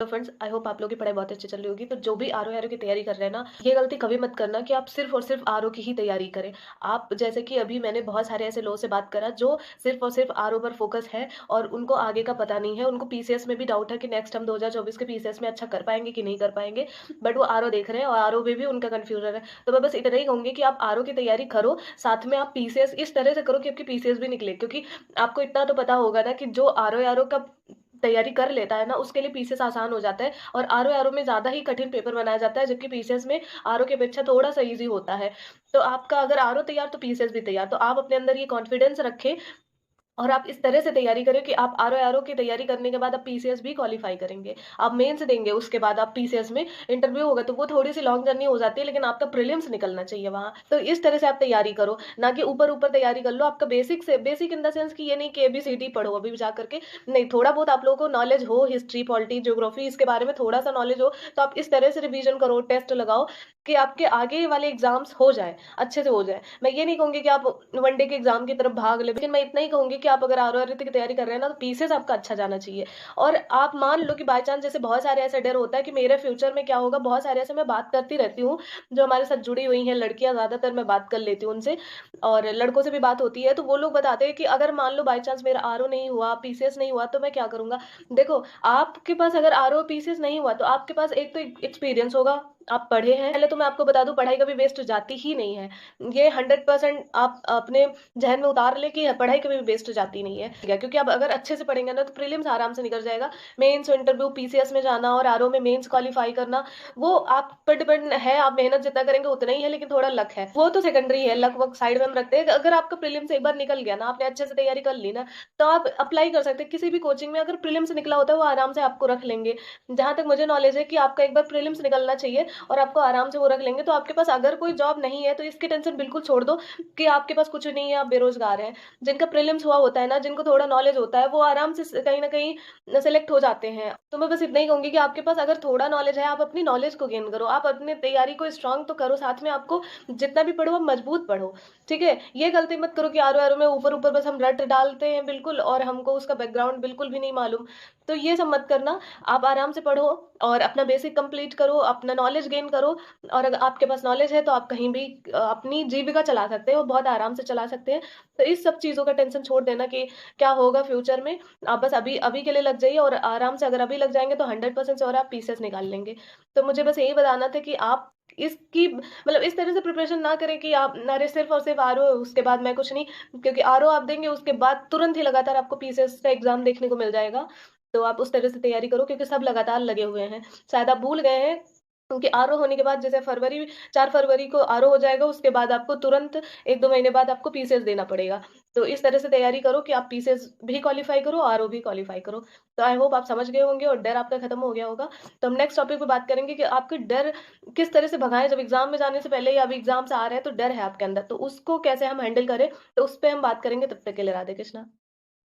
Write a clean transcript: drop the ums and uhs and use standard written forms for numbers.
तो friends I hope आप लोगों की पढ़ाई बहुत अच्छी चल रही होगी। तो जो भी आरओ की तैयारी कर रहे हैं ना, ये गलती कभी मत करना कि आप सिर्फ और सिर्फ आरओ की ही तैयारी करें। आप जैसे कि अभी मैंने बहुत सारे ऐसे लोगों से बात करा जो सिर्फ और सिर्फ आरओ पर फोकस है और उनको आगे का पता नहीं है। उनको पीसीएस में भी डाउट है कि नेक्स्ट हम 2024 के पीसीएस में अच्छा कर पाएंगे कि नहीं कर पाएंगे, बट वो आरओ देख रहे हैं और आरओ में भी उनका कंफ्यूजन है। तो मैं बस इतना ही कहूंगी कि आप आरओ की तैयारी करो, साथ में आप पीसीएस इस तरह से करो कि आपकी पीसीएस भी निकले। क्योंकि आपको इतना तो पता होगा ना कि जो आरओ का तैयारी कर लेता है ना, उसके लिए पीसीएस आसान हो जाता है। और आरओ में ज़्यादा ही कठिन पेपर बनाया जाता है, जबकि पीसीएस में आरओ की अपेक्षा थोड़ा सा ईज़ी होता है। तो आपका अगर आरओ तैयार तो पीसीएस भी तैयार। तो आप अपने अंदर ये कॉन्फिडेंस रखें और आप इस तरह से तैयारी करें कि आप आरओ की तैयारी करने के बाद आप पीसीएस भी क्वालीफाई करेंगे। आप मेंस देंगे, उसके बाद आप पीसीएस में इंटरव्यू होगा, तो वो थोड़ी-सी लॉन्ग जर्नी हो जाती है, लेकिन आपका प्रीलिम्स निकलना चाहिए वहाँ। तो इस तरह से आप तैयारी करो, ना कि ऊपर-ऊपर तैयारी कर लो। आपका बेसिक से बेसिक इन द सेंस कि ये नहीं कि एबीसीडी पढ़ो अभी जा करके, नहीं, थोड़ा बहुत आप लोगों को नॉलेज हो, हिस्ट्री, पॉलिटी, ज्योग्राफी इसके बारे में थोड़ा-सा नॉलेज हो, तो आप इस तरह से रिवीजन करो, टेस्ट लगाओ कि आपके आगे वाले एग्ज़ाम्स हो जाएँ, अच्छे से हो जाएँ। मैं ये नहीं कहूँगी कि आप वनडे के एग्ज़ाम की तरफ भाग लें, लेकिन मैं इतना ही कहूँगी कि आप अगर आरओआरटी की तैयारी कर रहे हैं ना, तो पीसेस आपका अच्छा जाना चाहिए। और आप मान लो कि बाय चांस जैसे बहुत सारे ऐसा डर होता है कि मेरे फ्यूचर में क्या होगा, बहुत सारे ऐसे मैं बात करती रहती हूँ, जो हमारे साथ जुड़ी हुई हैं लड़कियाँ, ज़्यादातर मैं बात कर लेती हूँ उनसे और लड़कों से भी बात होती है, तो वो लोग बताते हैं कि अगर मान लो बाय चांस मेरा आरओ नहीं हुआ, पीसीएस नहीं हुआ, तो मैं क्या करूँगा? देखो, आपके पास अगर आरओ, पीसीएस नहीं हुआ, तो आपके पास एक तो एक्सपीरियंस होगा, आप पढ़े हैं। पहले तो मैं आपको बता दूँ, पढ़ाई कभी वेस्ट जाती ही नहीं है। ये 100% आप अपने ज़हन में उतार लें कि पढ़ाई कभी भी वेस्ट जाती नहीं है। ठीक है? क्योंकि आप अगर अच्छे से पढ़ेंगे ना, तो प्रीलिम्स आराम से निकल जाएगा। मेंस, इंटरव्यू, पीसीएस में जाना और आरओ में मेंस क्वालीफाई करना, वो आप पर डिपेंड है। आप मेहनत जितना करेंगे उतना ही है, लेकिन थोड़ा लक है। वो तो सेकेंडरी है, लक वक साइड में हम रखते हैं। अगर आपका प्रीलिम्स एक बार निकल गया ना, आपने अच्छे से तैयारी कर ली ना, तो आप अप्लाई कर सकते हैं किसी भी कोचिंग में। अगर प्रीलिम्स निकला होता है, वो आराम से आपको रख लेंगे। जहाँ तक मुझे नॉलेज है कि आपका एक बार प्रीलिम्स निकलना चाहिए और आपको आराम से वो रख लेंगे। तो आपके पास अगर कोई जॉब नहीं है, तो इसकी टेंशन बिल्कुल छोड़ दो कि आपके पास कुछ नहीं है, आप बेरोज़गार हैं। जिनका प्रीलिम्स हुआ होता है ना, जिनको थोड़ा नॉलेज होता है, वो आराम से कहीं न कहीं सेलेक्ट हो जाते हैं। तो मैं बस इतना ही कहूँगी कि आपके पास अगर थोड़ा नॉलेज है, आप अपनी नॉलेज को गेन करो। आप अपनी तैयारी को स्ट्रॉन्ग तो करो, साथ में आपको जितना भी पढ़ो, आप मजबूत पढ़ो। ठीक है? ये गलती मत करो कि आरओ-आरओ में ऊपर-ऊपर बस हम रट डालते हैं बिल्कुल और हमको उसका बैकग्राउंड बिल्कुल भी नहीं मालूम। तो ये सब मत करना। आप आराम से पढ़ो और अपना बेसिक कंप्लीट करो, अपना नॉलेज गेन करो। और अगर आपके पास नॉलेज है, तो आप कहीं भी अपनी जीविका चला सकते हो, बहुत आराम से चला सकते हैं। तो इस सब चीज़ों का टेंशन छोड़ देना कि क्या होगा फ्यूचर में। आप बस अभी अभी के लिए लग जाइए और आराम से अगर अभी लग जाएँगे तो 100% श्योर आप पीसेस निकाल लेंगे। तो मुझे बस यही बताना था कि आप इसकी मतलब इस तरह से प्रिपरेशन ना करें कि आप अरे सिर्फ़ और सिर्फ़ आरओ, उसके बाद मैं कुछ नहीं। क्योंकि आरओ आप देंगे, उसके बाद तुरंत ही लगातार आपको पीसीएस का एग्ज़ाम देखने को मिल जाएगा। तो आप उस तरह से तैयारी करो, क्योंकि सब लगातार लगे हुए हैं। शायद आप भूल गए हैं, क्योंकि आरओ होने के बाद जैसे 4 फरवरी को आरओ हो जाएगा, उसके बाद आपको तुरंत 1-2 महीने बाद आपको पीसीएस देना पड़ेगा। तो इस तरह से तैयारी करो कि आप पीसीएस भी क्वालीफाई करो, आरओ भी क्वालीफाई करो। तो आई होप आप समझ गए होंगे और डर आपका खत्म हो गया होगा। तो हम नेक्स्ट टॉपिक पे बात करेंगे कि आपके डर किस तरह से भगाएँ। जब एग्ज़ाम में जाने से पहले या अभी एग्ज़ाम्स आ रहे हैं, तो डर है आपके अंदर, तो उसको कैसे हम हैंडल करें, तो उस पे हम बात करेंगे। तब तक के लिए राधे कृष्णा।